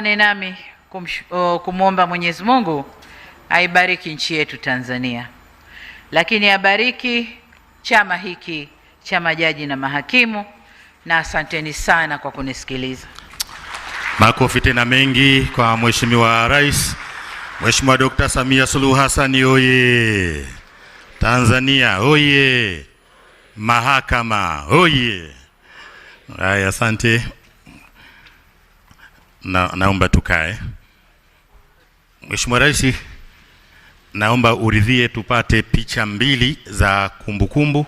Ungane nami kumwomba Mwenyezi Mungu aibariki nchi yetu Tanzania, lakini abariki chama hiki cha majaji na mahakimu, na asanteni sana kwa kunisikiliza. Makofi tena mengi kwa Mheshimiwa Rais. Mheshimiwa Dr. Samia Suluhu Hassan oye! Tanzania oye! Mahakama oye! Haya, asante. Naomba tukae. Mheshimiwa Rais, naomba uridhie tupate picha mbili za kumbukumbu.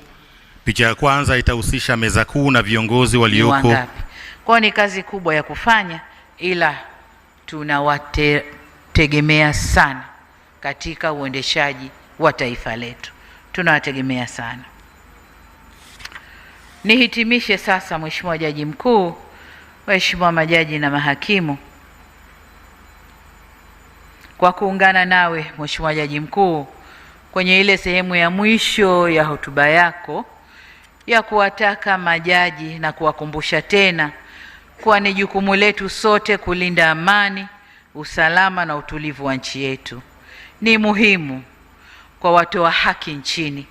Picha ya kwanza itahusisha meza kuu na viongozi walioko. Kwa ni kazi kubwa ya kufanya, ila tunawategemea sana katika uendeshaji wa taifa letu. Tunawategemea sana. Nihitimishe sasa, Mheshimiwa Jaji Mkuu, Mheshimiwa majaji na mahakimu, kwa kuungana nawe Mheshimiwa Jaji Mkuu kwenye ile sehemu ya mwisho ya hotuba yako ya kuwataka majaji na kuwakumbusha tena kuwa ni jukumu letu sote kulinda amani, usalama na utulivu wa nchi yetu. Ni muhimu kwa watoa haki nchini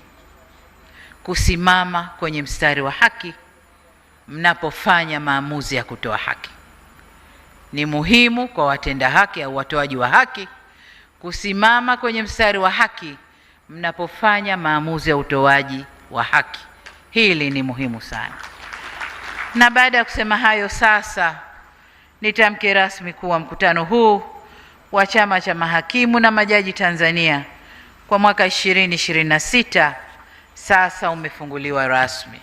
kusimama kwenye mstari wa haki mnapofanya maamuzi ya kutoa haki. Ni muhimu kwa watenda haki au watoaji wa haki kusimama kwenye mstari wa haki mnapofanya maamuzi ya utoaji wa haki. Hili ni muhimu sana. Na baada ya kusema hayo, sasa nitamke rasmi kuwa mkutano huu wa Chama cha Mahakimu na Majaji Tanzania kwa mwaka 2026 sasa umefunguliwa rasmi.